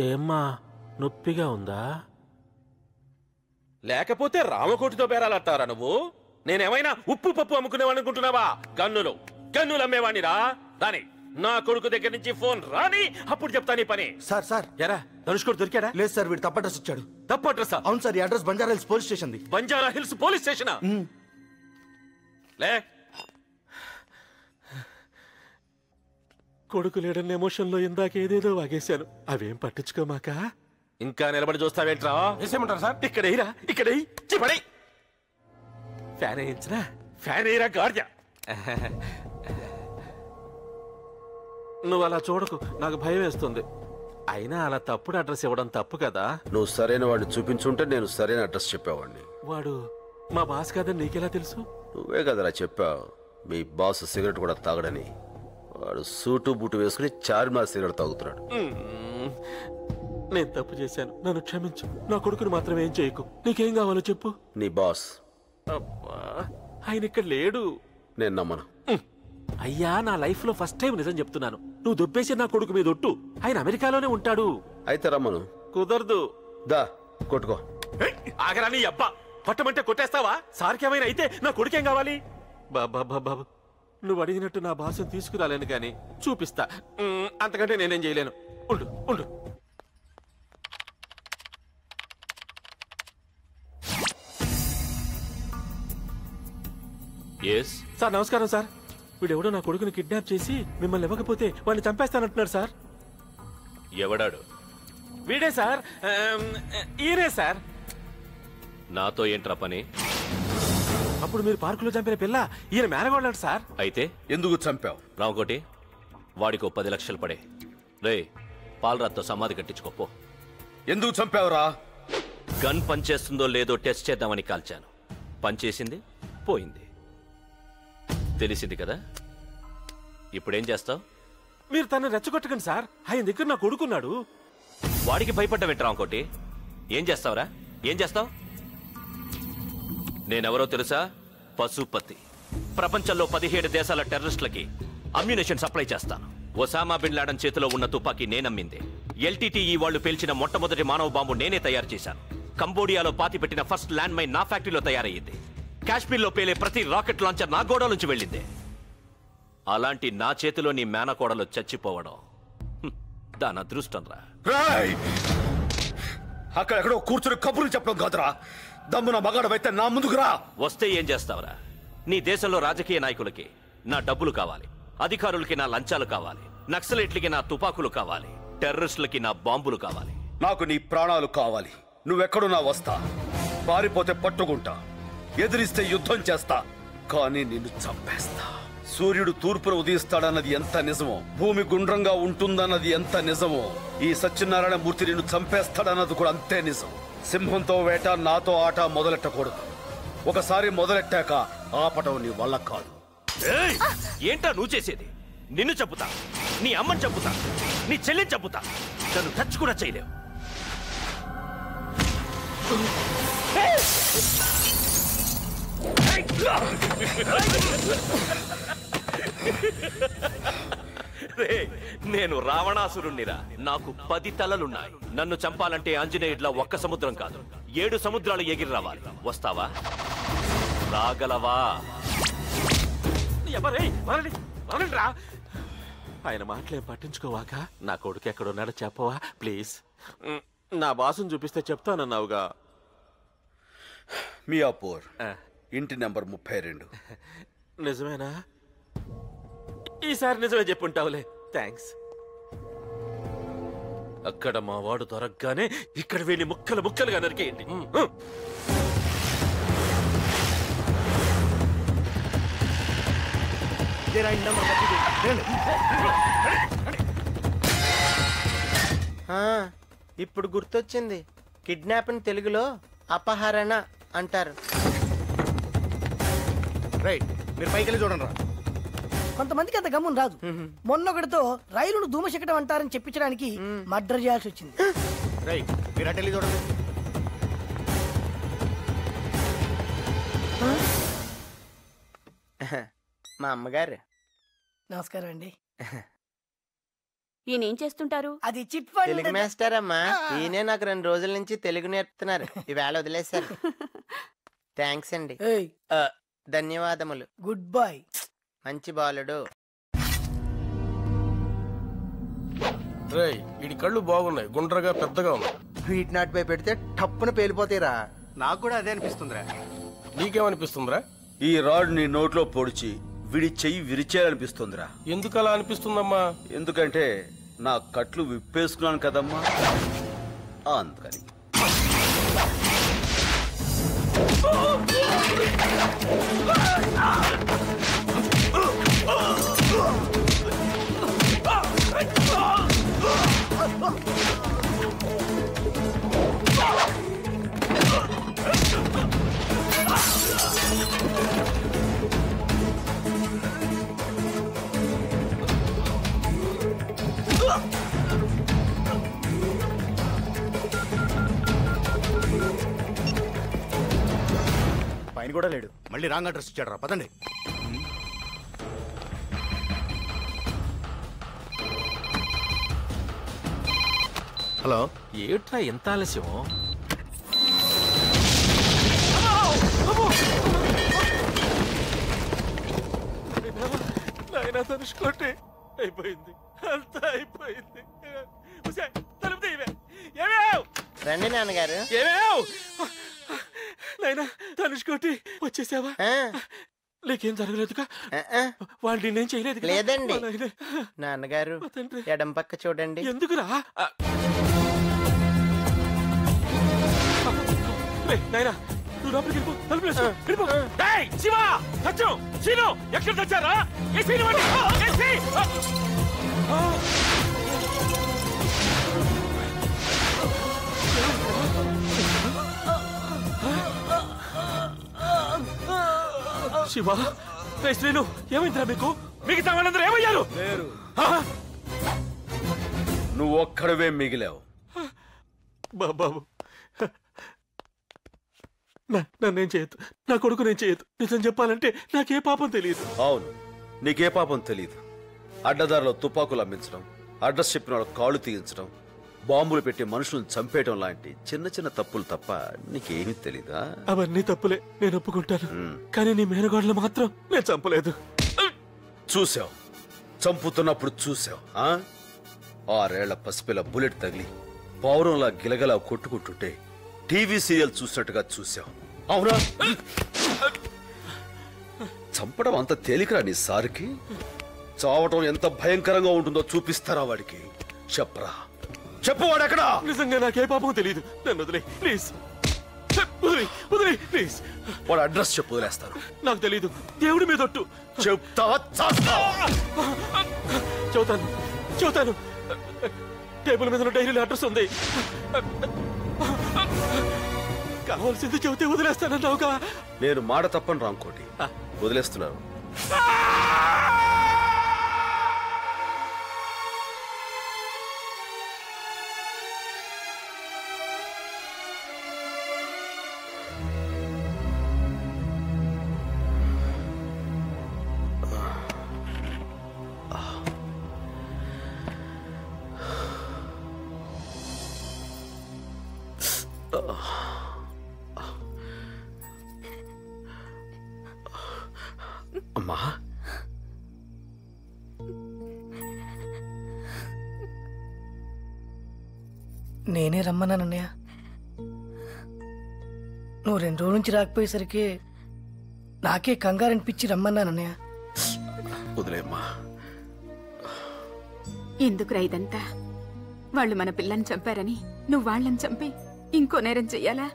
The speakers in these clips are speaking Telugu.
ఏమ్మా నొప్పిగా ఉందా? లేకపోతే రామకోటితో బేరాలంటారా నువ్వు? నేనేమైనా ఉప్పు పప్పు అమ్ముకునేవాడనుకుంటున్నావా? గన్నులు అమ్మేవాణిరా. రాని నా కొడుకు దగ్గర నుంచి ఫోన్ రాని, అప్పుడు చెప్తా నీ పని. సార్ ఎరా ధనుష్కోడు దొరికాడా? లేదు సార్, వీడు తప్పు అడ్రస్ ఇచ్చాడు. తప్పు అడ్రస్? అవును సార్, ఈ address Banjara Hills police station. Banjara Hills police స్టేషనా? లే, కొడుకు లేడన్న ఎమోషన్ లో ఇందాక ఏదేదో వాగేశాను. అవేం పట్టించుకోమాక. ఇంకా నిలబడి చూస్తావేంట్రా? వేసేయమంటారు సార్? ఇక్కడ ఫ్యాన్ వేయించరా? ఫ్యాన్ వేయరా గార్జా. నువ్వు అలా చూడకు, నాకు భయం వేస్తుంది. అయినా అలా తప్పుడు అడ్రస్ ఇవ్వడం తప్పు కదా. నువ్వు సరైన వాడిని చూపించుంటే నేను సరైన అడ్రస్ చెప్పేవాడిని. వాడు మా బాస్ కాదని నీకెలా తెలుసు? నువ్వే కదరా చెప్పావు మీ బాస్ సిగరెట్ కూడా తాగడని. వాడు సూటు బూటు వేసుకుని చార్మినార్ సిగరెట్ తాగుతున్నాడు. నేను తప్పు చేశాను, నన్ను క్షమించు. నా కొడుకుని మాత్రం ఏం చేయకు. నీకేం కావాలో చెప్పు. నీ బాస్ ఆయన ఇక్కడ లేడు. నేను నమ్మను. అయ్యా, నా లైఫ్ లో ఫస్ట్ టైం నిజం చెప్తున్నాను. నువ్వు దొబ్బేసి నా కొడుకు మీద ఒట్టు. ఆయన అమెరికాలోనే ఉంటాడు. అయితే రమ్మను. కుదరదు. దా కొట్టుకో. ఆగరా నీ అబ్బా. కొట్టమంటే కొట్టేస్తావా? సార్కేమైనా అయితే నా కొడుకేం కావాలి? బాబా, నువ్వు అడిగినట్టు నా భాషను తీసుకురాలేను కానీ చూపిస్తా. అంతకంటే నేనేం చేయలేను. ఉండు. సార్ నమస్కారం సార్. వీడెవడో నా కొడుకుని కిడ్నాప్ చేసి మిమ్మల్ని ఇవ్వకపోతే వాడిని చంపేస్తానంటున్నాడు సార్. ఎవడాడు? వీడే సార్. ఈయనే సార్. నాతో ఏంట్రా పని? అప్పుడు మీరు పార్కులో చంపిన పిల్ల ఈయన మేనగోళ్ళాడు సార్. అయితే ఎందుకు చంపావు? రామకోటి, వాడికో 10 లక్షలు పడే. రే, పాలరాత్తో సమాధి కట్టించుకోపో. ఎందుకు చంపావురా? గన్ పనిచేస్తుందో లేదో టెస్ట్ చేద్దామని కాల్చాను. పనిచేసింది, పోయింది. తెలిసింది కదా. ఇప్పుడేం చేస్తావు? మీరు తను రెచ్చగొట్టకండి సార్. ఆయన దగ్గర నా కొడుకున్నాడు. వాడికి భయపడ్డవేంటి రామకోటి? ఏం చేస్తావురా? ఏం చేస్తావు? నేనెవరో తెలుసా? పశుపతి. ప్రపంచంలో 17 దేశాల టెర్రరిస్టులకి అమ్యునేషన్ సప్లై చేస్తాను. ఒసామా బిన్ లాడెన్ చేతిలో ఉన్న తుపాకీ నేనమ్మింది. LTTE వాళ్ళు పేల్చిన మొట్టమొదటి మానవ బాంబు నేనే తయారు చేశాను. కంబోడియాలో పాతిపెట్టిన ఫస్ట్ ల్యాండ్ మైన్ నా ఫ్యాక్టరీలో తయారయ్యింది. కాశ్మీర్లో పేలే ప్రతి రాకెట్ లాంచర్ నా గోడ నుంచి వెళ్ళింది. అలాంటి నా చేతిలో నీ మేనకోడలు చచ్చిపోవడం దాని అదృష్టం రా. అక్కడెక్కడో కూర్చుని కబుర్లు చెప్పడం కాదురా. దమ్మున మగాడవైతే నా ముందుకు రా. వస్తే ఏం చేస్తావురా? నీ దేశంలో రాజకీయ నాయకులకి నా డబ్బులు కావాలి, అధికారులకి నా లంచాలు కావాలి, నక్సలైట్లకి నా తుపాకులు కావాలి, టెర్రరిస్టులకి నా బాంబులు కావాలి. నాకు నీ ప్రాణాలు కావాలి. నువ్వెక్కడున్నా వస్తా. పారిపోతే పట్టుకుంటా, ఎదిరిస్తే యుద్ధం చేస్తా, కానీ నిన్ను చంపేస్తా. సూర్యుడు తూర్పున ఉదయిస్తాడన్నది ఎంత నిజమో, భూమి గుండ్రంగా ఉంటుందన్నది ఎంత నిజమో, ఈ సత్యనారాయణ మూర్తి నిన్ను చంపేస్తాడన్నది కూడా అంతే నిజం. సింహంతో వేట, నాతో ఆట మొదలెట్టకూడదు. ఒకసారి మొదలెట్టాక ఆపటం నీ వల్ల కాదు. ఏంటా నువ్వు చేసేది? నిన్ను చంపుతా, నీ అమ్మని చంపుతా, నీ చెల్లిని చంపుతా. నన్ను టచ్ కూడా చేయలేవు. నేను రావణాసురుణ్ణిరా. నాకు 10 తలలున్నాయి. నన్ను చంపాలంటే ఆంజనేయుడిలా ఒక్క సముద్రం కాదు, 7 సముద్రాలు ఎగిరి రావాలి. వస్తావా? రాగలవా? ఆయన మాటలేం పట్టించుకోవాక నా కొడుకు ఎక్కడున్నాడో చెప్పవా ప్లీజ్. నా బాసును చూపిస్తే చెప్తానన్నావుగా. మియాపూర్, ఇంటి నెంబర్ 32. నిజమేనా? ఈసారి నిజమే చెప్పుంటావులే. థ్యాంక్స్. అక్కడ మా వాడు దొరకగానే ఇక్కడ వీళ్ళని ముక్కలు ముక్కలుగా నరికేయండి. ఇప్పుడు గుర్తొచ్చింది. కిడ్నాప్ అని తెలుగులో అపహరణ అంటారు. మీరు పైకి వెళ్ళి చూడండి రా. కొంతమందికి అంత గమ్మున రాదు. మొన్నొకటితో రైలును ధూమశకటం అంటారని చెప్పించడానికి మర్డర్ చేయాల్సి వచ్చింది. మీరు అటు వెళ్ళి చూడండి. మా అమ్మగారు. నమస్కారం అండి. ఈయనేం చేస్తుంటారు? అది చిట్ ఫండ్. తెలుగు మాస్టర్ అమ్మా. ఈయనే నాకు 2 రోజుల నుంచి తెలుగు నేర్పుతున్నారు. ఈవేళ వదిలేశారు. థ్యాంక్స్ అండి. ఏయ్, ధన్యవాదములు. Good bye. మంచి బాలుడు. రేయ్, వీడి కళ్ళు బాగున్నాయి, గుండ్రగా పెద్దగా ఉన్నాయి. స్వీట్ నాట్ పై పెడితే టప్పున పేలిపోతాయిరా. నాకు కూడా అదే అనిపిస్తుందిరా. నీకేమనిపిస్తుందిరా? ఈ రాడ్ నీ నోట్లో పొడిచి విడి చెయ్యి విరిచేయాలనిపిస్తుందిరా. ఎందుకు అలా అనిపిస్తుందమ్మా? ఎందుకంటే నా కట్లు విప్పేసుకున్నాను కదమ్మా, అందుకని. పైన కూడా లేడు. మళ్ళీ రాంగ్ అడ్రస్ ఇచ్చాడు రా. పదండి. హలో, ఏట్రా ఎంత ఆలస్యం? నాయనా తనుచుకోండి, అయిపోయింది, అంతా అయిపోయింది. తలుపు తీయవే. ఏమేవ్ రండి నాన్నగారు. ఏమేవ్ నాయనా తనుచుకోండి, వచ్చేసావా? నీకేం జరగలేదుగా? వాళ్ళు నేనేం చేయలేదు లేదండి. నాన్నగారు ఎడం పక్క చూడండి. ఎందుకురా? నాయనా నువ్వు లోపలికి వెళ్ళిపో, తలుపు వేసుకో, వెళ్ళిపో. డేయ్, శివ, సత్యం, శీను, ఎక్కడ తెచ్చారా? శివ, శ్రీను, ఏమైందిరా మీకు? మిగతా వాళ్ళందరూ ఏమయ్యారు? నువ్వు ఒక్కడవే మిగిలావు. బాబు, నన్నేం చేయొద్దు, నా కొడుకు నేను చేయొద్దు. నిజం చెప్పాలంటే నాకే పాపం తెలియదు. అవును, నీకే పాపం తెలీదు. అడ్డదారిలో తుపాకులు అమ్మించడం, అడ్రస్ చెప్పిన వాళ్ళ కాళ్ళు తీయించడం, బాంబులు పెట్టి మనుషులను చంపేయడం లాంటి చిన్న చిన్న తప్పులు తప్ప నీకేమీ తెలీదా? అవన్నీ తప్పులే, నేను ఒప్పుకుంటాను. కానీ నీ మేనగోడలు మాత్రం నేను చంపలేదు. చూసావు, చంపుతున్నప్పుడు చూసావు. 6 ఏళ్ల పసిపిల్ల బుల్లెట్ తగిలి పౌరంలా గిలగలా కొట్టుకుంటుంటే టీవీ సీరియల్ చూసినట్టుగా చూసావు. అవునా? చంపడం అంత తేలికరా నీ సారికి? చావటం ఎంత భయంకరంగా ఉంటుందో చూపిస్తారా వాడికి? చెప్పరా, చెప్పు. వాడెక్కడా? నిజంగా నాకే పాపం తెలియదు, నన్ను వదిలే ప్లీజ్. వదిలే ప్లీజ్. వాడు అడ్రస్ చెప్పు, వదిలేస్తాను. నాకు తెలీదు, దేవుడి మీద ఒట్టు. చెప్తావా? చెబుతాను. టేబుల్ మీద డైరీలో అడ్రస్ ఉంది. కావాల్సింది చెబితే వదిలేస్తానన్నావుగా. నేను మాట తప్పని రాంకోటి, వదిలేస్తున్నాను. అమ్మా, నేనే రమ్మన్నానన్నయ్య. నువ్వు 2 రోజుల నుంచి రాకపోయేసరికి నాకే కంగారు అనిపించి రమ్మన్నానన్నయ్య. వదిలేమ్మా. ఎందుకురా ఇదంతా? వాళ్ళు మన పిల్లని చంపారని నువ్వు వాళ్ళని చంపి ఇంకో నేరం చెయ్యాలా?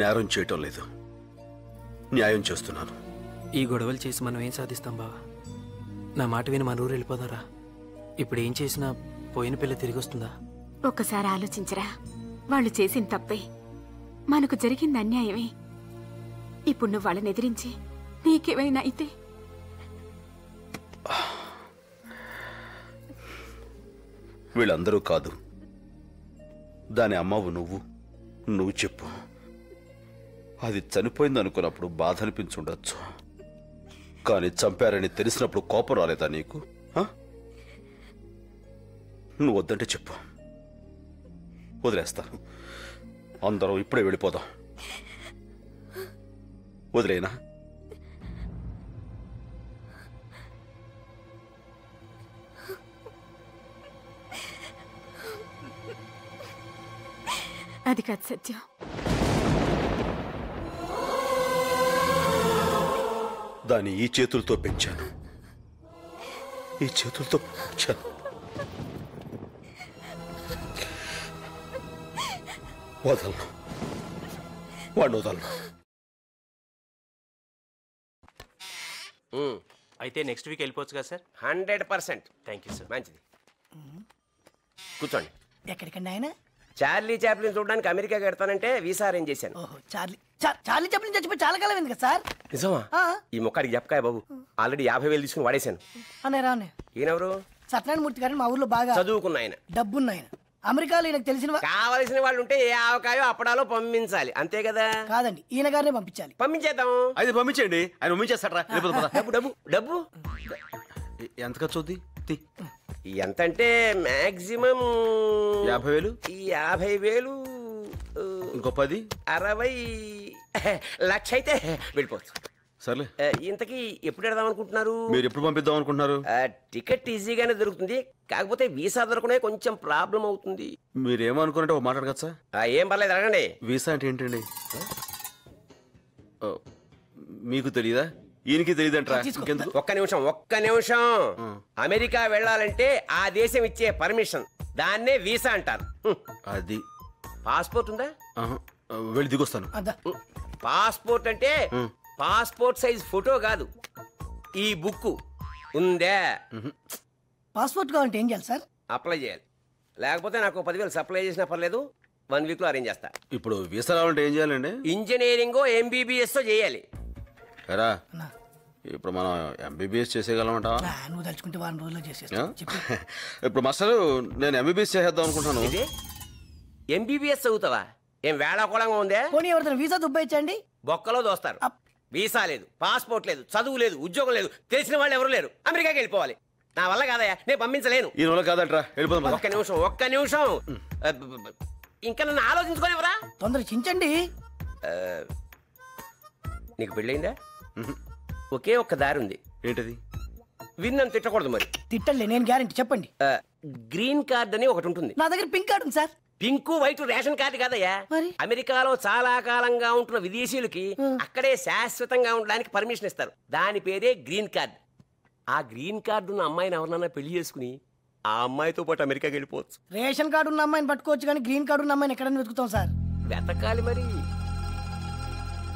నేరం చేయటం లేదు, న్యాయం చేస్తున్నాను. ఈ గొడవలు చేసి మనం ఏం సాధిస్తాం బావా? నా మాట విని మన ఊరు వెళ్ళిపోదారా? ఇప్పుడు ఏం చేసినా పోయిన పిల్ల తిరిగి వస్తుందా? ఒక్కసారి ఆలోచించరా. వాళ్ళు చేసిన తప్పే, మనకు జరిగింది అన్యాయమే. ఇప్పుడు నువ్వు వాళ్ళని ఎదిరించి నీకేమైనా అయితే? వీళ్ళందరూ కాదు, దాని అమ్మవు నువ్వు చెప్పు. అది చనిపోయింది అనుకున్నప్పుడు బాధ అనిపించుండొచ్చు, కానీ చంపారని తెలిసినప్పుడు కోపం రాలేదా నీకు? నువ్వు వద్దంటే చెప్పు, వదిలేస్తాను. అందరం ఇప్పుడే వెళ్ళిపోదాం. వదిలేనా? అది కాదు సత్యం. దాన్ని ఈ చేతులతో పెంచాను, ఈ చేతులతో పెంచాను. వదలను, వాడిని వదలను. అయితే నెక్స్ట్ వీక్ వెళ్ళిపోవచ్చు కదా సార్? 100%. Thank you sir. మంచిది, కూర్చోండి. ఎక్కడికండి ఆయన? చార్లీ చాప్లిన్ చూడడానికి అమెరికాకి వెళ్తానంటే వీసా అరేంజ్ చేశాను. ఓహో, చార్లీ చాప్లిన్ చచ్చిపోయి చాలా కాలం అయింది కదా సార్? నిజమా? ఆ. ఈ మొక్కడికి చెప్పకాయ బాబు, ఆల్రెడీ 50,000 తీసుకుని వాడేశాను. అన్నయ్య రానే. ఈయనెవరు? సత్యనారాయణమూర్తి గారిని మా ఊర్లో బాగా చదువుకున్న ఆయన, డబ్బున్న ఆయన. అమెరికాలో ఈయనకు తెలిసిన కావలసిన వాళ్ళు ఉంటే ఏ ఆవకాయో అప్పడాలో పంపించాలి, అంతే కదా? కాదండి, ఈయన గారినే పంపించాలి. పంపించేద్దాం. అయితే పంపించండి, ఆయన పంపించేస్తారా? డబ్బు డబ్బు డబ్బు ఎంత ఖర్చు అవుద్ది? ఎంత అంటే మాక్సిమం 50,000. 50,000 ఇంకో 10, 60 లక్ష అయితే వెళ్ళిపోవచ్చు. సర్లే. ఇంతకీ ఎప్పుడు వెళ్దాం అనుకుంటున్నారు? మీరు ఎప్పుడు పంపిద్దాం అనుకుంటున్నారు? టికెట్ ఈజీగానే దొరుకుతుంది, కాకపోతే వీసా దొరకనే కొంచెం ప్రాబ్లం అవుతుంది. మీరేమనుకున్నట్టు ఒక మాట్లాడగచ్చా? ఏం పర్లేదు, అడగండి. వీసా అంటే ఏంటండి? మీకు తెలియదా? ఈయనకి తెలియదంటారా? ఒక్క నిమిషం. అమెరికా వెళ్ళాలంటే ఆ దేశం ఇచ్చే పర్మిషన్, దాన్నే వీసా అంటారు. అది పాస్పోర్ట్ ఉందా? వెళ్ళి దిగొస్తాను. పాస్పోర్ట్ అంటే పాస్పోర్ట్ సైజ్ ఫోటో కాదు, ఈ బుక్ ఉందే. పాస్పోర్ట్ కావాలంటే ఏం చేయాలి సార్? అప్లై చేయాలి, లేకపోతే నాకు 10,000 సప్లై చేసినా పర్లేదు, 1 వీక్ లో అరేంజ్ చేస్తా. ఇప్పుడు వీసా రావాలంటే ఏం చేయాలండి? ఇంజనీరింగ్ MBBS చేయాలి. ఎరా, ఇప్పుడు మనం MBBS చేసేయగలమంటా? నువ్వు తలుచుకుంటే 1 రోజుల్లో చేసేస్తా. ఇప్పుడు మాస్టర్, నేను MBBS చేసేద్దాం అనుకుంటాను. MBBS చదువుతావా? ఏం వేళాకోళంగా ఉందే? పోనీ ఎవరితో వీసా దుబ్బాయించండి. బొక్కలో దోస్తారు. వీసా లేదు, పాస్పోర్ట్ లేదు, చదువు లేదు, ఉద్యోగం లేదు, తెలిసిన వాళ్ళు ఎవరు లేరు, అమెరికాకి వెళ్ళిపోవాలి. నా వల్ల కాదయ్యా, నేను పంపించలేను. ఈ రోజు కాదంటరా, వెళ్ళిపోదాం. ఒక్క నిమిషం ఇంకా నన్ను ఆలోచించుకోనివరా? తొందర చించండి. నీకు పెళ్ళయిందా? ఒకే ఒక్క దారి ఉంది. ఏంటది? విన్నను తిట్టకూడదు. మరి తిట్టలే, నేను గ్యారెంటీ. చెప్పండి. గ్రీన్ కార్డ్ అని ఒకటి ఉంటుంది. నా దగ్గర పింక్ కార్డు ఉంది sir. Pink white ration card కాదయ్యా. అమెరికాలో చాలా కాలంగా ఉంటున్న విదేశీయులకి అక్కడే శాశ్వతంగా ఉండడానికి పర్మిషన్ ఇస్తారు, దాని పేరే గ్రీన్ కార్డ్. ఆ గ్రీన్ కార్డు ఉన్న అమ్మాయిని ఎవరినన్నా పెళ్లి చేసుకుని ఆ అమ్మాయితో పాటు అమెరికాకి వెళ్ళిపోవచ్చు. రేషన్ కార్డు ఉన్న అమ్మాయిని పట్టుకోవచ్చు, కానీ గ్రీన్ కార్డు ఉన్న అమ్మాయిని ఎక్కడైనా వెతుకుతాం సార్. వెతకాలి మరి.